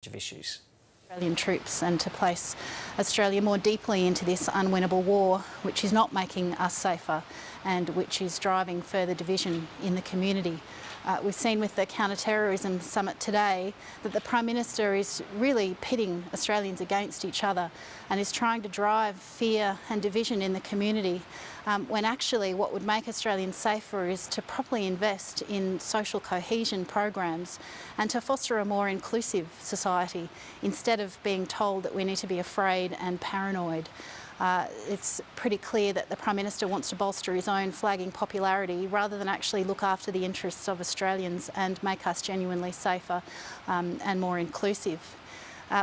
of issues. Australian troops and to place Australia more deeply into this unwinnable war, which is not making us safer and which is driving further division in the community. We've seen with the counter-terrorism summit today that the Prime Minister is really pitting Australians against each other and is trying to drive fear and division in the community, when actually what would make Australians safer is to properly invest in social cohesion programs and to foster a more inclusive society instead of being told that we need to be afraid and paranoid. It's pretty clear that the Prime Minister wants to bolster his own flagging popularity rather than actually look after the interests of Australians and make us genuinely safer and more inclusive.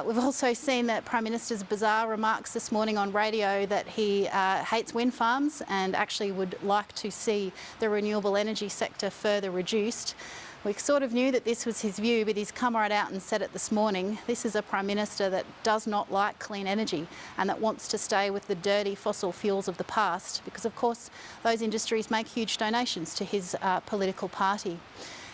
We've also seen that Prime Minister's bizarre remarks this morning on radio that he hates wind farms and actually would like to see the renewable energy sector further reduced. We sort of knew that this was his view, but he's come right out and said it this morning. This is a Prime Minister that does not like clean energy and that wants to stay with the dirty fossil fuels of the past because, of course, those industries make huge donations to his political party.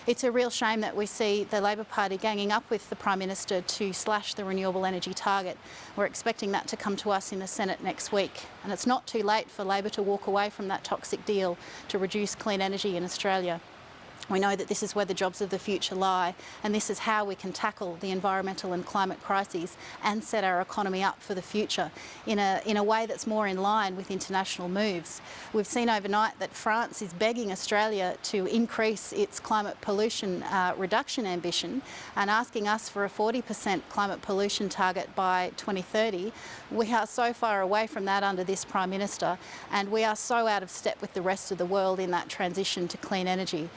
It's a real shame that we see the Labor Party ganging up with the Prime Minister to slash the renewable energy target. We're expecting that to come to us in the Senate next week. And it's not too late for Labor to walk away from that toxic deal to reduce clean energy in Australia. We know that this is where the jobs of the future lie, and this is how we can tackle the environmental and climate crises and set our economy up for the future in a way that's more in line with international moves. We've seen overnight that France is begging Australia to increase its climate pollution reduction ambition and asking us for a 40% climate pollution target by 2030. We are so far away from that under this Prime Minister, and we are so out of step with the rest of the world in that transition to clean energy.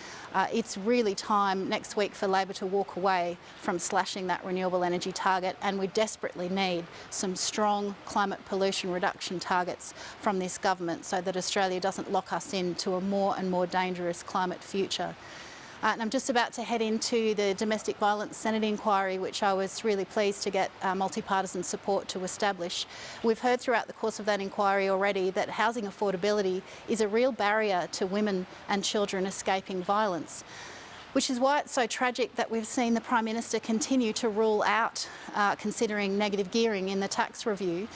It's really time next week for Labor to walk away from slashing that renewable energy target, and we desperately need some strong climate pollution reduction targets from this government so that Australia doesn't lock us into a more and more dangerous climate future. And I'm just about to head into the Domestic Violence Senate inquiry, which I was really pleased to get multi-partisan support to establish. We've heard throughout the course of that inquiry already that housing affordability is a real barrier to women and children escaping violence, which is why it's so tragic that we've seen the Prime Minister continue to rule out considering negative gearing in the tax review.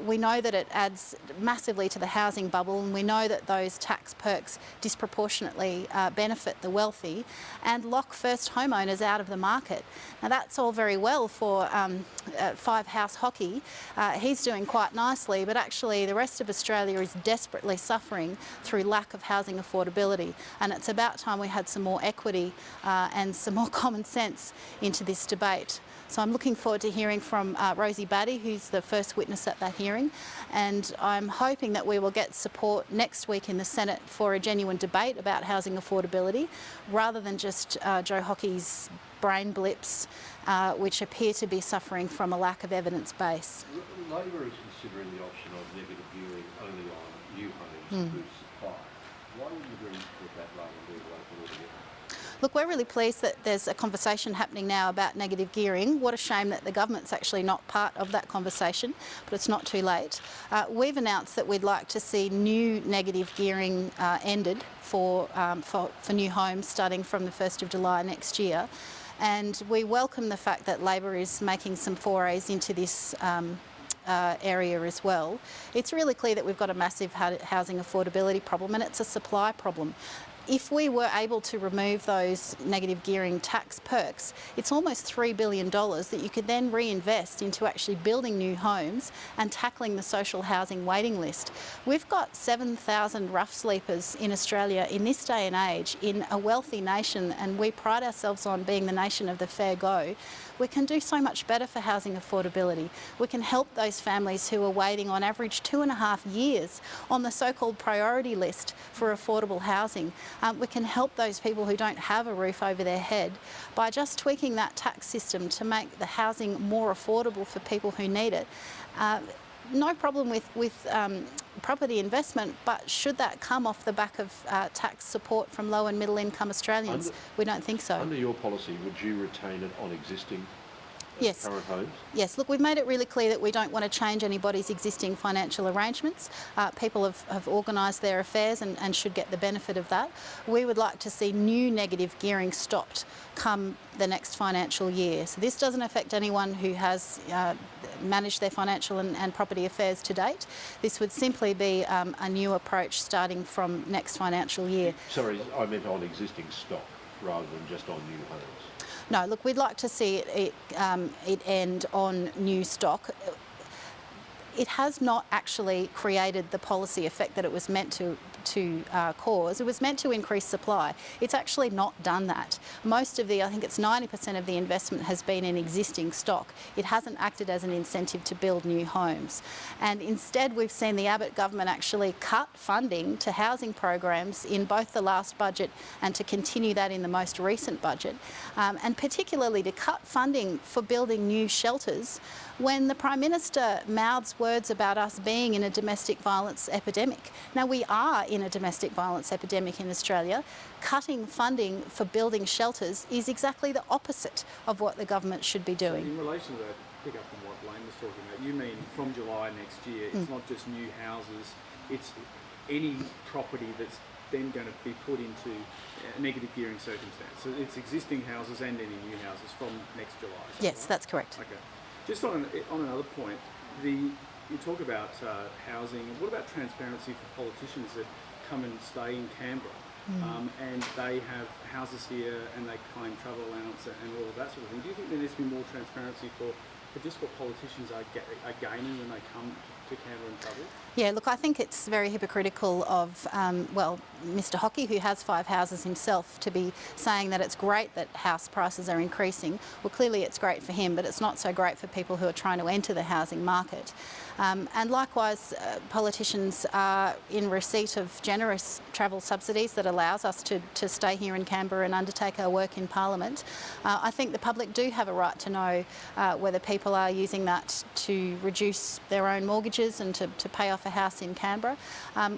We know that it adds massively to the housing bubble, and we know that those tax perks disproportionately benefit the wealthy and lock first homeowners out of the market. Now that's all very well for five-house hockey. He's doing quite nicely, but actually the rest of Australia is desperately suffering through lack of housing affordability, and it's about time we had some more equity and some more common sense into this debate. So I'm looking forward to hearing from Rosie Batty, who's the first witness at that hearing, and I'm hoping that we will get support next week in the Senate for a genuine debate about housing affordability, rather than just Joe Hockey's brain blips, which appear to be suffering from a lack of evidence base. Labor is considering the option of negative gearing only on new homes to boost supply. Why would you agree with that rather than move away from altogether? Look, we're really pleased that there's a conversation happening now about negative gearing. What a shame that the government's actually not part of that conversation, but it's not too late. We've announced that we'd like to see new negative gearing ended for new homes starting from the 1st of July next year. And we welcome the fact that Labor is making some forays into this area as well. It's really clear that we've got a massive housing affordability problem, and it's a supply problem. If we were able to remove those negative gearing tax perks, it's almost $3 billion that you could then reinvest into actually building new homes and tackling the social housing waiting list. We've got 7,000 rough sleepers in Australia in this day and age in a wealthy nation, and we pride ourselves on being the nation of the fair go. We can do so much better for housing affordability. We can help those families who are waiting on average 2.5 years on the so-called priority list for affordable housing. We can help those people who don't have a roof over their head by just tweaking that tax system to make the housing more affordable for people who need it. No problem with property investment, but should that come off the back of tax support from low and middle income Australians? We don't think so. Under your policy, would you retain it on existing Yes. current homes? Yes, look, we've made it really clear that we don't want to change anybody's existing financial arrangements. People have organised their affairs and should get the benefit of that. We would like to see new negative gearing stopped come the next financial year. So this doesn't affect anyone who has managed their financial and property affairs to date. This would simply be a new approach starting from next financial year. Sorry, I meant on existing stock rather than just on new homes. No, look, we'd like to see it end on new stock. It has not actually created the policy effect that it was meant to cause. It was meant to increase supply. It's actually not done that. Most of I think it's 90% of the investment has been in existing stock. It hasn't acted as an incentive to build new homes. And instead we've seen the Abbott government actually cut funding to housing programs in both the last budget and to continue that in the most recent budget. And particularly to cut funding for building new shelters when the Prime Minister mouths words about us being in a domestic violence epidemic. Now, we are in a domestic violence epidemic in Australia. Cutting funding for building shelters is exactly the opposite of what the government should be doing. So in relation to that, pick up on what Blaine was talking about, you mean from July next year, it's not just new houses, it's any property that's then going to be put into a negative gearing circumstance. So it's existing houses and any new houses from next July. Yes, right? that's correct. Okay. Just on another point, you talk about housing. What about transparency for politicians that come and stay in Canberra and they have houses here and they claim travel allowance and all of that sort of thing? Do you think there needs to be more transparency for just what politicians are gaining when they come to Canberra and travel? Yeah, look, I think it's very hypocritical of, Mr Hockey, who has 5 houses himself, to be saying that it's great that house prices are increasing. Well, clearly it's great for him, but it's not so great for people who are trying to enter the housing market. And likewise, politicians are in receipt of generous travel subsidies that allows us to stay here in Canberra and undertake our work in Parliament. I think the public do have a right to know whether people are using that to reduce their own mortgages and to pay off a house in Canberra.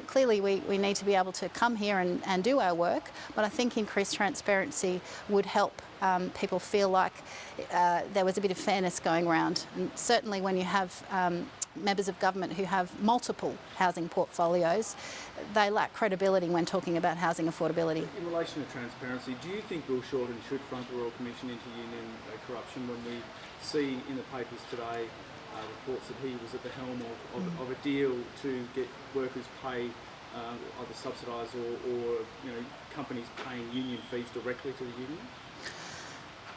Clearly we need to be able to come here and do our work, but I think increased transparency would help people feel like there was a bit of fairness going around. And certainly when you have members of government who have multiple housing portfolios, they lack credibility when talking about housing affordability. In relation to transparency, do you think Bill Shorten should front the Royal Commission into union corruption when we see in the papers today reports that he was at the helm of a deal to get workers paid either subsidised or companies paying union fees directly to the union?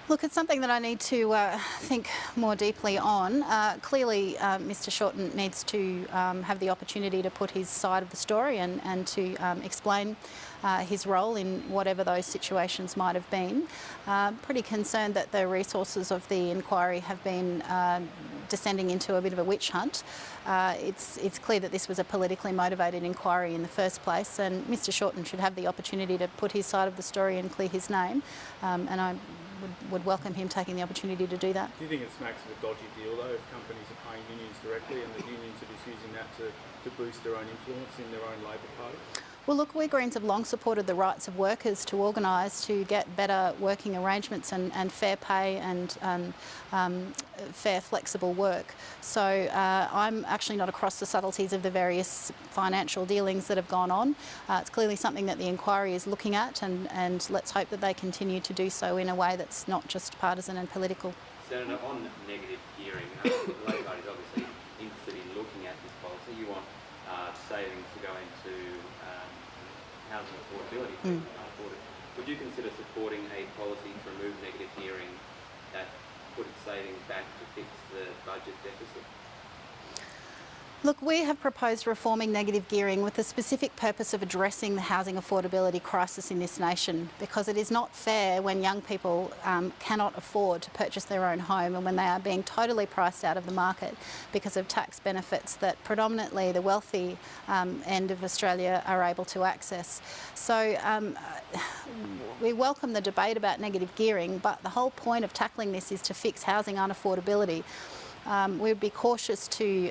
Look, it's something that I need to think more deeply on. Clearly, Mr Shorten needs to have the opportunity to put his side of the story and to explain his role in whatever those situations might have been. Pretty concerned that the resources of the inquiry have been descending into a bit of a witch hunt. It's clear that this was a politically motivated inquiry in the first place, and Mr Shorten should have the opportunity to put his side of the story and clear his name, and I would welcome him taking the opportunity to do that. Do you think it smacks of a dodgy deal though if companies are paying unions directly and the unions are just using that to boost their own influence in their own Labor Party? Well, look, we Greens have long supported the rights of workers to organise to get better working arrangements and fair pay and fair flexible work. So I'm actually not across the subtleties of the various financial dealings that have gone on. It's clearly something that the inquiry is looking at, and let's hope that they continue to do so in a way that's not just partisan and political. Senator, on negative gearing, the Labor Party is obviously interested in looking at this policy. You want savings to go into housing affordability. Would you consider supporting a policy to remove negative gearing that put its savings back to fix the budget deficit? Look, we have proposed reforming negative gearing with the specific purpose of addressing the housing affordability crisis in this nation, because it is not fair when young people cannot afford to purchase their own home and when they are being totally priced out of the market because of tax benefits that predominantly the wealthy end of Australia are able to access. So we welcome the debate about negative gearing, but the whole point of tackling this is to fix housing unaffordability. We would be cautious to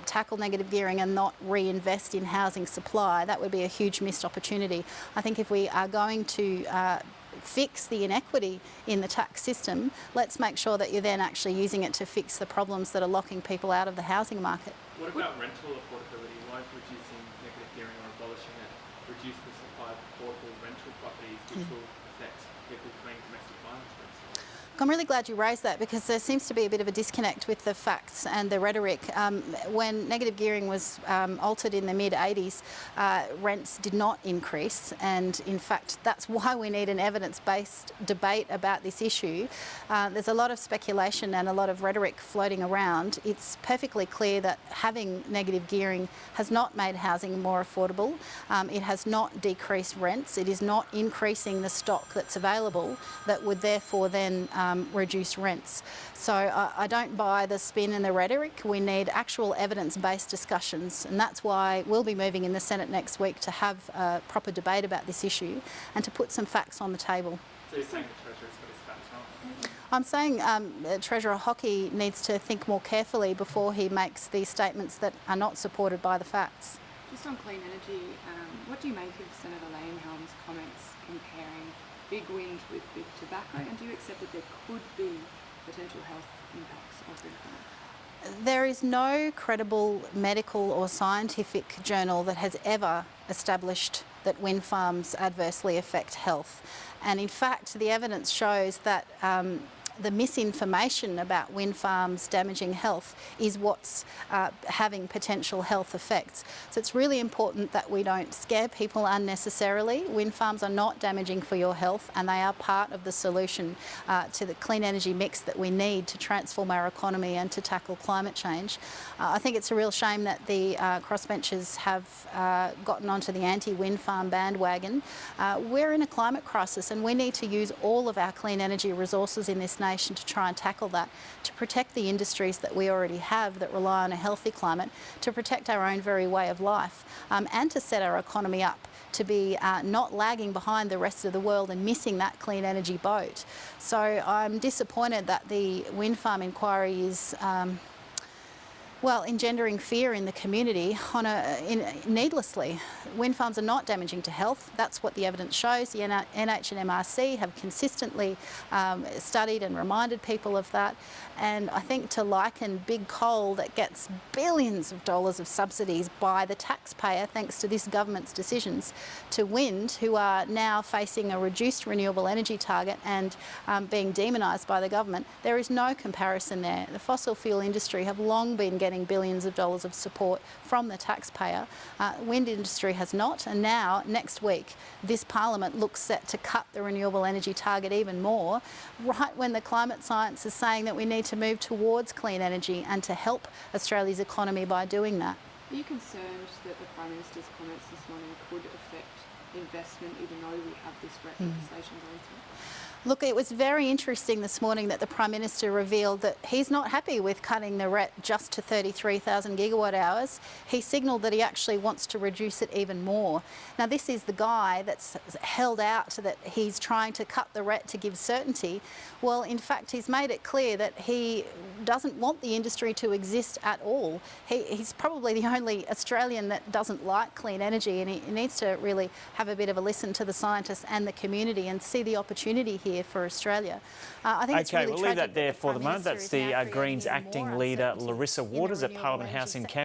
tackle negative gearing and not reinvest in housing supply. That would be a huge missed opportunity. I think if we are going to fix the inequity in the tax system, let's make sure that you're then actually using it to fix the problems that are locking people out of the housing market. What about rental affordability? Why is reducing negative gearing or abolishing it reduce the supply of affordable rental properties, which will affect people fleeing domestic violence, for instance? I'm really glad you raised that, because there seems to be a bit of a disconnect with the facts and the rhetoric. When negative gearing was altered in the mid-80s, rents did not increase, and in fact that's why we need an evidence-based debate about this issue. There's a lot of speculation and a lot of rhetoric floating around. It's perfectly clear that having negative gearing has not made housing more affordable. It has not decreased rents. It is not increasing the stock that's available that would therefore then reduce rents. So I don't buy the spin and the rhetoric. We need actual evidence-based discussions, and that's why we'll be moving in the Senate next week to have a proper debate about this issue and to put some facts on the table. So you're saying the Treasurer's got his facts wrong? I'm saying Treasurer Hockey needs to think more carefully before he makes these statements that are not supported by the facts. Just on clean energy, what do you make of Senator Lanehelm's comments comparing big wind with big tobacco, and do you accept that there could be potential health impacts of wind farms? There is no credible medical or scientific journal that has ever established that wind farms adversely affect health. And in fact, the evidence shows that the misinformation about wind farms damaging health is what's having potential health effects. So it's really important that we don't scare people unnecessarily. Wind farms are not damaging for your health, and they are part of the solution to the clean energy mix that we need to transform our economy and to tackle climate change. I think it's a real shame that the crossbenchers have gotten onto the anti-wind farm bandwagon. We're in a climate crisis, and we need to use all of our clean energy resources in this nation to try and tackle that, to protect the industries that we already have that rely on a healthy climate, to protect our own very way of life, and to set our economy up to be not lagging behind the rest of the world and missing that clean energy boat. So I'm disappointed that the wind farm inquiry is engendering fear in the community needlessly. Wind farms are not damaging to health. That's what the evidence shows. The NH and MRC have consistently studied and reminded people of that. And I think to liken big coal that gets billions of dollars of subsidies by the taxpayer, thanks to this government's decisions, to wind, who are now facing a reduced renewable energy target and being demonised by the government, there is no comparison there. The fossil fuel industry have long been getting billions of dollars of support from the taxpayer. Wind industry has not, and now next week this parliament looks set to cut the renewable energy target even more, right when the climate science is saying that we need to move towards clean energy and to help Australia's economy by doing that. Are you concerned that the Prime Minister's comments this morning could affect investment, even though we have this legislation going through? Look, it was very interesting this morning that the Prime Minister revealed that he's not happy with cutting the RET just to 33,000 gigawatt hours. He signalled that he actually wants to reduce it even more. Now, this is the guy that's held out that he's trying to cut the RET to give certainty. Well, in fact, he's made it clear that he doesn't want the industry to exist at all. He's probably the only Australian that doesn't like clean energy, and he needs to really have a bit of a listen to the scientists and the community and see the opportunity here for Australia. I think it's really we'll leave that there for the moment. That's the Greens acting leader Larissa Waters at Parliament House in Canberra.